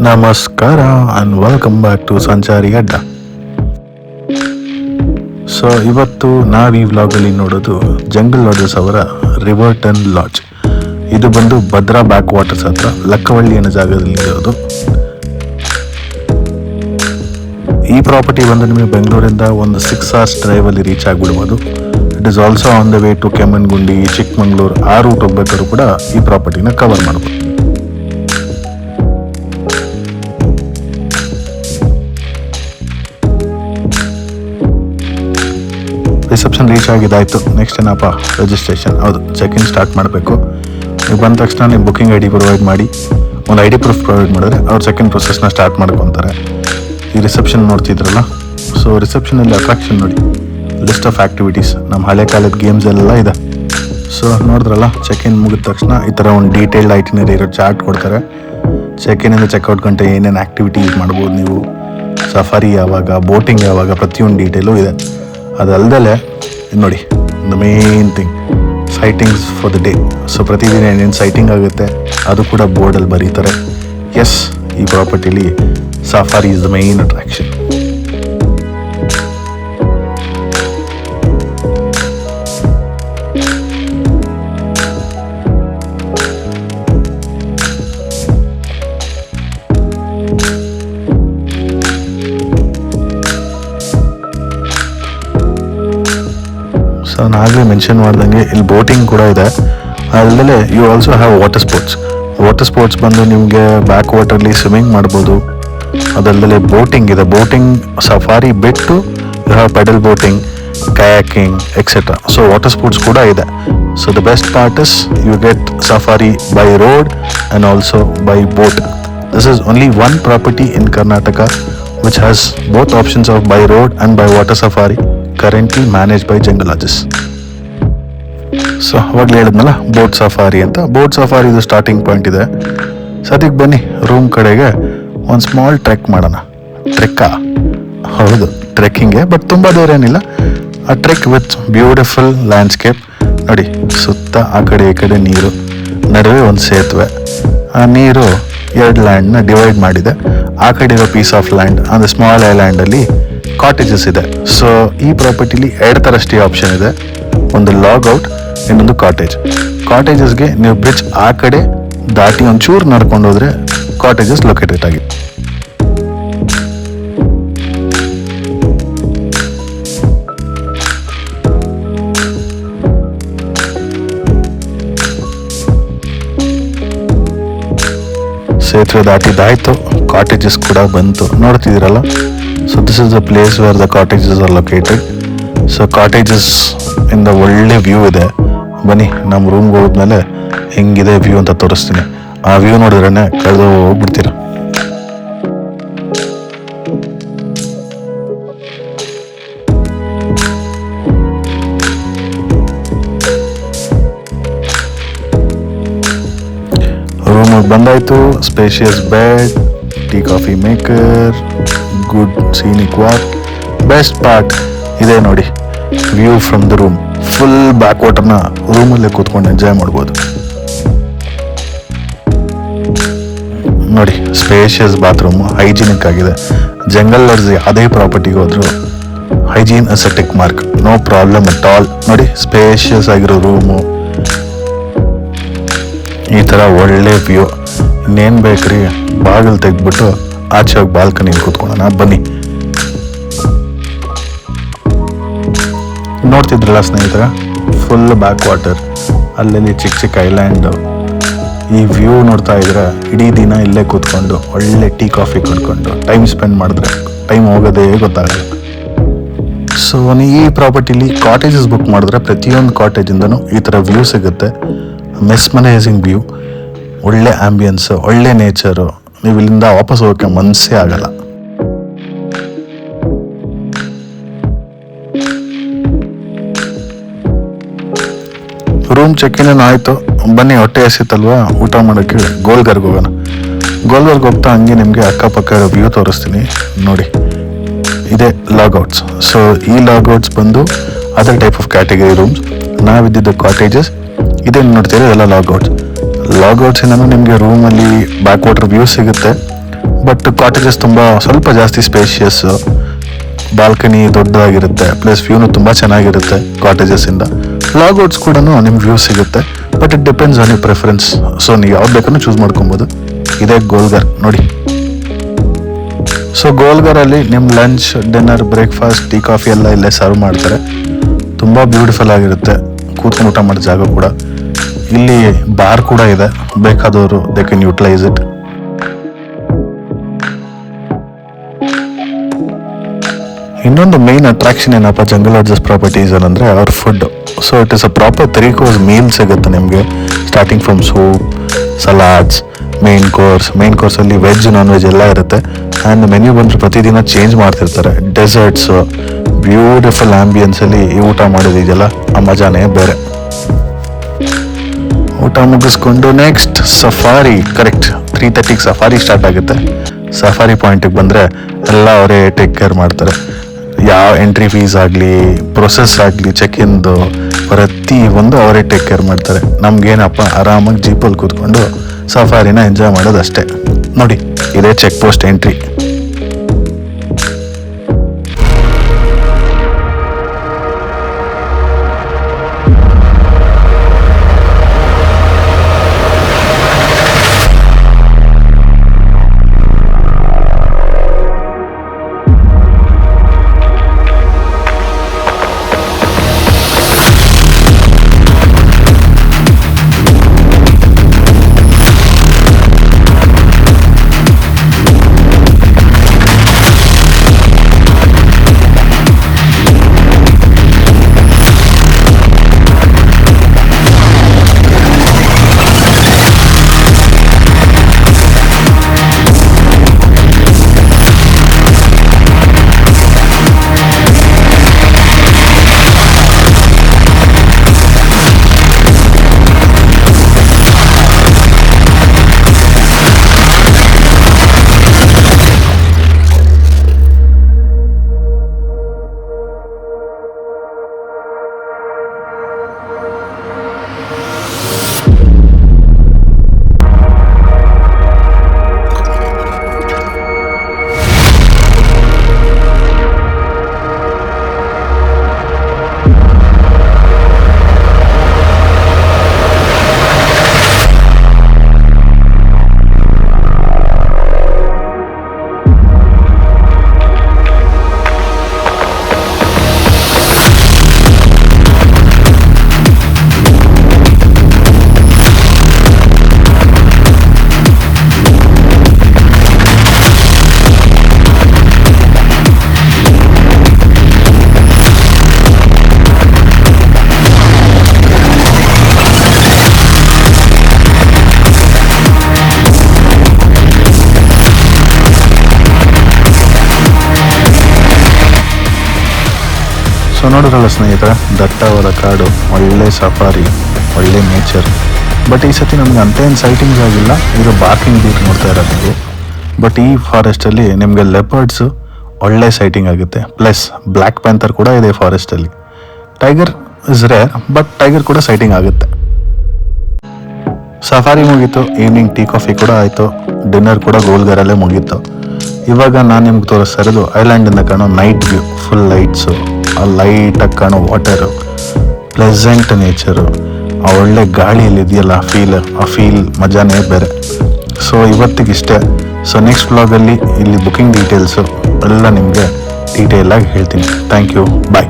ನಮಸ್ಕಾರ and welcome back to ಸಂಚಾರಿ ಅಡ್ಡ. ಸೊ ಇವತ್ತು ನಾವು ಈ ವ್ಲಾಗಲ್ಲಿ ನೋಡೋದು ಜಂಗಲ್ ಲಾಡ್ಜಸ್ ಅವರ ರಿವರ್ಟನ್ ಲಾಡ್ಜ್. ಇದು ಬಂದು ಭದ್ರಾ ಬ್ಯಾಕ್ ವಾಟರ್ಸ್ ಹತ್ರ ಲಕ್ಕವಳ್ಳಿ ಅನ್ನೋ ಜಾಗದಲ್ಲಿ ಇರೋದು. ಈ ಪ್ರಾಪರ್ಟಿ ಬಂದು ನಿಮಗೆ ಬೆಂಗಳೂರಿಂದ ಒಂದು 6 hours ಡ್ರೈವಲ್ಲಿ ರೀಚ್ ಆಗಿಬಿಡ್ಬೋದು. It is also on the way to Kemmangundi, Chikmagalur ಆ ರೂಟ್ ಹೋಗ್ಬೇಕಾದ್ರೂ ಕೂಡ ಈ ಪ್ರಾಪರ್ಟಿನ ಕವರ್ ಮಾಡ್ಬೋದು. ರಿಸೆಪ್ಷನ್ ರೀಚ್ ಆಗಿದ್ದಾಯಿತು. ನೆಕ್ಸ್ಟ್ ಏನಪ್ಪ, ರಿಜಿಸ್ಟ್ರೇಷನ್. ಹೌದು, ಚೆಕ್ ಇನ್ ಸ್ಟಾರ್ಟ್ ಮಾಡಬೇಕು. ನೀವು ಬಂದ ತಕ್ಷಣ ನೀವು ಬುಕಿಂಗ್ ID ಪ್ರೊವೈಡ್ ಮಾಡಿ, ಒಂದು ID ಪ್ರೂಫ್ ಪ್ರೊವೈಡ್ ಮಾಡಿದ್ರೆ ಅವ್ರು ಸೆಕೆಂಡ್ ಪ್ರೊಸೆಸ್ನ ಸ್ಟಾರ್ಟ್ ಮಾಡ್ಕೊತಾರೆ. ಈ ರಿಸೆಪ್ಷನ್ ನೋಡ್ತಿದ್ರಲ್ಲ, ಸೊ ರಿಸೆಪ್ಷನಲ್ಲಿ ಅಟ್ರಾಕ್ಷನ್ ನೋಡಿ, ಲಿಸ್ಟ್ ಆಫ್ ಆ್ಯಕ್ಟಿವಿಟೀಸ್, ನಮ್ಮ ಹಳೆ ಕಾಲದ ಗೇಮ್ಸ್ ಎಲ್ಲ ಇದೆ. ಸೊ ನೋಡಿದ್ರಲ್ಲ, ಚೆಕ್ ಇನ್ ಮುಗಿದ ತಕ್ಷಣ ಈ ಥರ ಒಂದು ಡೀಟೇಲ್ಡ್ ಐಟಿನರಿ ಇರೋ ಚಾರ್ಟ್ ಕೊಡ್ತಾರೆ. ಚೆಕ್ ಇನಿಂದ ಚೆಕ್ಔಟ್ ಗಂಟೆ ಏನೇನು ಆ್ಯಕ್ಟಿವಿಟೀಸ್ ಮಾಡ್ಬೋದು ನೀವು, ಸಫಾರಿ ಯಾವಾಗ, ಬೋಟಿಂಗ್ ಯಾವಾಗ, ಪ್ರತಿಯೊಂದು ಡೀಟೇಲು ಇದೆ. ಅದಲ್ಲದೆ ನೋಡಿ, the main thing, sightings for the day. So ಪ್ರತಿದಿನ ಏನೇನು ಸೈಟಿಂಗ್ ಆಗುತ್ತೆ ಅದು ಕೂಡ ಬೋರ್ಡಲ್ಲಿ ಬರೀತಾರೆ. ಎಸ್, ಈ ಪ್ರಾಪರ್ಟಿಲಿ safari is the main attraction. So ನಾಗಲೇ ಮೆನ್ಷನ್ ಮಾಡ್ದಂಗೆ ಇಲ್ಲಿ ಬೋಟಿಂಗ್ ಕೂಡ ಇದೆ. ಅಲ್ಲದೆ you also have water sports. Water sports ಬಂದು ನಿಮಗೆ ಬ್ಯಾಕ್ ವಾಟರ್ಲಿ ಸ್ವಿಮ್ಮಿಂಗ್ ಮಾಡ್ಬೋದು. ಅದಲ್ಲದೆ ಬೋಟಿಂಗ್ ಇದೆ. ಬೋಟಿಂಗ್ ಸಫಾರಿ ಬಿಟ್ಟು you have pedal boating, kayaking etcetera. So water sports ಕೂಡ ಇದೆ. So the best part is you get safari by road and also by boat. This is only one property in Karnataka which has both options of by road and by water safari, currently managed by Jungle Lodges. So ಅವಾಗಲೇ ಹೇಳಿದ್ನಲ್ಲ, boat safari ಅಂತ. Boat ಸಫಾರಿದು starting point ಇದೆ. ಸದ್ಯಕ್ಕೆ ಬನ್ನಿ room ಕಡೆಗೆ ಒಂದು small trek ಮಾಡೋಣ. ಟ್ರೆಕ್ಕಾ? ಹೌದು, ಟ್ರೆಕ್ಕಿಂಗೆ, ಬಟ್ ತುಂಬ ದೂರ ಏನಿಲ್ಲ. ಆ ಟ್ರೆಕ್ ವಿತ್ ಬ್ಯೂಟಿಫುಲ್ ಲ್ಯಾಂಡ್ಸ್ಕೇಪ್ ನೋಡಿ. ಸುತ್ತ ಆ ಕಡೆ ಈ ಕಡೆ ನೀರು, ನಡುವೆ ಒಂದು ಸೇತುವೆ. ಆ ನೀರು 2 ಲ್ಯಾಂಡ್ನ ಡಿವೈಡ್ ಮಾಡಿದೆ. ಆ ಕಡೆ ಇರೋ ಪೀಸ್ ಆಫ್ ಲ್ಯಾಂಡ್, ಅಂದರೆ ಸ್ಮಾಲ್ ಐಲ್ಯಾಂಡಲ್ಲಿ ಕಾಟೇಜಸ್ ಇದೆ. ಸೊ ಈ ಪ್ರಾಪರ್ಟಿಲಿ 2 ಥರ ಸ್ಟೇ ಆಪ್ಷನ್ ಇದೆ. ಒಂದು ಲಾಗ್ ಔಟ್, ಇನ್ನೊಂದು ಕಾಟೇಜ್. ಕಾಟೇಜಸ್ಗೆ ನೀವು ಬ್ರಿಡ್ಜ್ ಆ ಕಡೆ ದಾಟಿ ಒಂಚೂರು ನಡ್ಕೊಂಡು ಹೋದರೆ ಕಾಟೇಜಸ್ ಲೊಕೇಟೆಡ್ ಆಗಿದೆ. ಸೇತುವೆ ದಾಟಿದಾಯಿತು, ಕಾಟೇಜಸ್ ಕೂಡ ಬಂತು, ನೋಡ್ತಿದ್ದೀರಲ್ಲ. So this is the place where the cottages are located. So cottages ಇಂದ ಒಳ್ಳೆ ವ್ಯೂ ಇದೆ. ಬನ್ನಿ, ನಮ್ಮ ರೂಮ್ಗೆ ಹೋದ್ಮೇಲೆ ಹೆಂಗಿದೆ ವ್ಯೂ ಅಂತ ತೋರಿಸ್ತೀನಿ. ಆ ವ್ಯೂ ನೋಡಿದ್ರೇ ಕಳೆದು ಹೋಗ್ಬಿಡ್ತೀರ. ರೂಮಿಗೆ ಬಂದಾಯಿತು. Spacious bed, tea coffee maker, good scenic walk. Best part ಇದೆ ನೋಡಿ, view from the room. Full back ವಾಟರ್ನ ರೂಮಲ್ಲೇ ಕೂತ್ಕೊಂಡು ಎಂಜಾಯ್ ಮಾಡ್ಬೋದು. ನೋಡಿ, ಸ್ಪೇಷಿಯಸ್ ಬಾತ್ರೂಮು, ಹೈಜಿನಿಕ್ ಆಗಿದೆ. ಜಂಗಲ್ ಲಾಡ್ಜ್ ಯಾವುದೇ ಪ್ರಾಪರ್ಟಿಗೆ ಹೋದ್ರು hygiene is a tick mark, no problem at all. ನೋಡಿ, ಸ್ಪೇಷಿಯಸ್ ಆಗಿರೋ ರೂಮು, ಈ ಥರ ಒಳ್ಳೆ ವ್ಯೂ. ಇನ್ನೇನು ಬೇಕ್ರಿ, ಬಾಗಿಲು ತೆಗೆದ್ಬಿಟ್ಟು ಆಚೆ ಹೋಗಿ ಬಾಲ್ಕನಿಗೆ ಕೂತ್ಕೊಳ್ಳೋಣ. ಬನ್ನಿ. ನೋಡ್ತಿದ್ರಲ್ಲ ಸ್ನೇಹಿತರ, ಫುಲ್ ಬ್ಯಾಕ್ ವಾಟರ್, ಅಲ್ಲಲ್ಲಿ ಚಿಕ್ಕ ಚಿಕ್ಕ ಐಲ್ಯಾಂಡು. ಈ ವ್ಯೂ ನೋಡ್ತಾ ಇದ್ರೆ ಇಡೀ ದಿನ ಇಲ್ಲೇ ಕೂತ್ಕೊಂಡು ಒಳ್ಳೆ ಟೀ ಕಾಫಿ ಕುಡ್ಕೊಂಡು ಟೈಮ್ ಸ್ಪೆಂಡ್ ಮಾಡಿದ್ರೆ ಟೈಮ್ ಹೋಗೋದೇ ಗೊತ್ತಾಗಲ್ಲ. ಸೊ ಈ ಪ್ರಾಪರ್ಟಿಲಿ ಕಾಟೇಜಸ್ ಬುಕ್ ಮಾಡಿದ್ರೆ ಪ್ರತಿಯೊಂದು ಕಾಟೇಜಿಂದನೂ ಈ ಥರ ವ್ಯೂ ಸಿಗುತ್ತೆ. ಮೆಸ್ಮನೈಸಿಂಗ್ ವ್ಯೂ, ಒಳ್ಳೆ ಆಂಬಿಯನ್ಸ್, ಒಳ್ಳೆ ನೇಚರು. ನೀವು ಇಲ್ಲಿಂದ ವಾಪಸ್ ಹೋಗೋಕ್ಕೆ ಮನಸ್ಸೇ ಆಗಲ್ಲ. ರೂಮ್ ಚೆಕ್ ಇನ್ ಆಯಿತು. ಬನ್ನಿ, ಹೊಟ್ಟೆ ಹಸಿತಲ್ವಾ, ಊಟ ಮಾಡೋಕ್ಕೆ ಗೋಲ್ಗರ್ಗೆ ಹೋಗೋಣ. ಗೋಲ್ಗರ್ಗೆ ಹೋಗ್ತಾ ಹಂಗೆ ನಿಮಗೆ ಅಕ್ಕಪಕ್ಕ ವ್ಯೂ ತೋರಿಸ್ತೀನಿ ನೋಡಿ. ಇದೆ ಲಾಗೌಟ್ಸ್. ಸೊ ಈ ಲಾಗೌಟ್ಸ್ ಬಂದು other type of category rooms. ನಾವಿದ್ದಿದ್ದು ಕಾಟೇಜಸ್. ಇದೇನು ನೋಡ್ತೀರಾ, ಎಲ್ಲ ಲಾಗೌಟ್ಸ್. ಲಾಗೌಟ್ಸಿಂದನೂ ನಿಮಗೆ ರೂಮಲ್ಲಿ ಬ್ಯಾಕ್ ವಾಟರ್ ವ್ಯೂ ಸಿಗುತ್ತೆ. ಬಟ್ ಕಾಟೇಜಸ್ ತುಂಬ ಸ್ವಲ್ಪ ಜಾಸ್ತಿ ಸ್ಪೇಷಿಯಸ್, ಬಾಲ್ಕನಿ ದೊಡ್ಡದಾಗಿರುತ್ತೆ, ಪ್ಲಸ್ ವ್ಯೂನು ತುಂಬ ಚೆನ್ನಾಗಿರುತ್ತೆ ಕಾಟೇಜಸ್ಸಿಂದ. ಲಾಗೌಟ್ಸ್ ಕೂಡ ನಿಮ್ಗೆ ವ್ಯೂ ಸಿಗುತ್ತೆ, but it depends on your preference. So ನೀವು ಯಾವ್ದು ಬೇಕಾದ್ರೂ ಚೂಸ್ ಮಾಡ್ಕೊಬೋದು. ಇದೇ ಗೋಲ್ಘರ್ ನೋಡಿ. ಸೊ ಗೋಲ್ಘರಲ್ಲಿ ನಿಮ್ಮ lunch, dinner, breakfast, tea, coffee ಎಲ್ಲ ಇಲ್ಲೇ ಸರ್ವ್ ಮಾಡ್ತಾರೆ. ತುಂಬ ಬ್ಯೂಟಿಫುಲ್ ಆಗಿರುತ್ತೆ ಕೂತ್ಕೊಂಡು ಊಟ ಮಾಡೋ ಜಾಗ ಕೂಡ. ಇಲ್ಲಿ ಬಾರ್ ಕೂಡ ಇದೆ, ಬೇಕಾದವರು ದೇ ಕ್ಯಾನ್ ಯುಟಿಲೈಸ್ ಇಟ್. ಇನ್ನೊಂದು ಮೇನ್ ಅಟ್ರಾಕ್ಷನ್ ಏನಪ್ಪ ಜಂಗಲ್ ಲಾಡ್ಜಸ್ ಪ್ರಾಪರ್ಟೀಸ್ ಅಂದರೆ ಅವ್ರ food. So it is a proper 3 course meal ಸಿಗುತ್ತೆ ನಿಮಗೆ, starting from soup, salads, main ಕೋರ್ಸಲ್ಲಿ ವೆಜ್, ನಾನ್ ವೆಜ್ ಎಲ್ಲ ಇರುತ್ತೆ. ಆ್ಯಂಡ್ ಮೆನ್ಯೂ ಬಂದರೆ ಪ್ರತಿದಿನ ಚೇಂಜ್ ಮಾಡ್ತಿರ್ತಾರೆ. ಡೆಸರ್ಟ್ಸು, ಬ್ಯೂಟಿಫುಲ್ ಆ್ಯಂಬಿಯನ್ಸಲ್ಲಿ ಈ ಊಟ ಮಾಡೋದಿದೆಯಲ್ಲ, ಆ ಮಜಾನೇ ಬೇರೆ. ಊಟ ಮುಗಿಸ್ಕೊಂಡು ನೆಕ್ಸ್ಟ್ ಸಫಾರಿ, ಕರೆಕ್ಟ್ 3:30ಗೆ ಸಫಾರಿ ಸ್ಟಾರ್ಟ್ ಆಗುತ್ತೆ. ಸಫಾರಿ ಪಾಯಿಂಟಿಗೆ ಬಂದರೆ ಎಲ್ಲ ಅವರೇ ಟೇಕ್ ಕೇರ್ ಮಾಡ್ತಾರೆ. ಯಾವ ಎಂಟ್ರಿ ಫೀಸ್ ಆಗಲಿ, ಪ್ರೊಸೆಸ್ ಆಗಲಿ, ಚೆಕ್-ಇನ್ದು ಪ್ರತಿ ಒಂದು ಅವರೇ ಟೇಕ್ ಕೇರ್ ಮಾಡ್ತಾರೆ. ನಮ್ಗೇನಪ್ಪ ಆರಾಮಾಗಿ ಜೀಪಲ್ಲಿ ಕೂತ್ಕೊಂಡು ಸಫಾರಿನ ಎಂಜಾಯ್ ಮಾಡೋದಷ್ಟೇ. ನೋಡಿ, ಇದೇ ಚೆಕ್ ಪೋಸ್ಟ್ ಎಂಟ್ರಿ. ಸೊ ನೋಡಿದ್ರಲ್ಲ ಸ್ನೇಹಿತರೆ, ದಟ್ಟವಾದ ಕಾಡು, ಒಳ್ಳೆ ಸಫಾರಿ, ಒಳ್ಳೆ ನೇಚರ್. ಬಟ್ ಈ ಸತಿ ನಮ್ಗೆ ಅಂತೇನು ಸೈಟಿಂಗ್ಸ್ ಆಗಿಲ್ಲ. ಇದು ಬಾರ್ಕಿಂಗ್ ಬೀಟ್ ನೋಡ್ತಾ ಇರೋದು ನೀವು. ಬಟ್ ಈ ಫಾರೆಸ್ಟಲ್ಲಿ ನಿಮಗೆ ಲೆಪರ್ಡ್ಸು ಒಳ್ಳೆ ಸೈಟಿಂಗ್ ಆಗುತ್ತೆ. ಪ್ಲಸ್ ಬ್ಲ್ಯಾಕ್ ಪ್ಯಾಂಥರ್ ಕೂಡ ಇದೆ ಫಾರೆಸ್ಟಲ್ಲಿ. Tiger is rare, but tiger ಕೂಡ ಸೈಟಿಂಗ್ ಆಗುತ್ತೆ. ಸಫಾರಿ ಮುಗೀತು, ಈವ್ನಿಂಗ್ ಟೀ ಕಾಫಿ ಕೂಡ ಆಯಿತು, ಡಿನ್ನರ್ ಕೂಡ ಗೋಲ್ಘರಲ್ಲೇ ಮುಗೀತು. ಇವಾಗ ನಾನು ನಿಮ್ಗೆ ತೋರಿಸ್ತಾ ಇರೋದು ಐಲ್ಯಾಂಡಿಂದ ಕಾಣೋ ನೈಟ್ ವ್ಯೂ. ಫುಲ್ ಲೈಟ್ಸು, ಆ ಲೈಟಾಗಿ ಕಾಣೋ ವಾಟರು, ಪ್ಲೆಸೆಂಟ್ ನೇಚರು, ಆ ಒಳ್ಳೆ ಗಾಳಿಯಲ್ಲಿ ಇದೆಯಲ್ಲ ಆ ಫೀಲ್ ಮಜಾನೇ ಬೇರೆ. ಸೊ ಇವತ್ತಿಗಿಷ್ಟೇ. ಸೊ ನೆಕ್ಸ್ಟ್ ವ್ಲಾಗಲ್ಲಿ ಇಲ್ಲಿ ಬುಕಿಂಗ್ ಡೀಟೇಲ್ಸು ಎಲ್ಲ ನಿಮಗೆ ಡೀಟೇಲಾಗಿ ಹೇಳ್ತೀನಿ. Thank you, bye.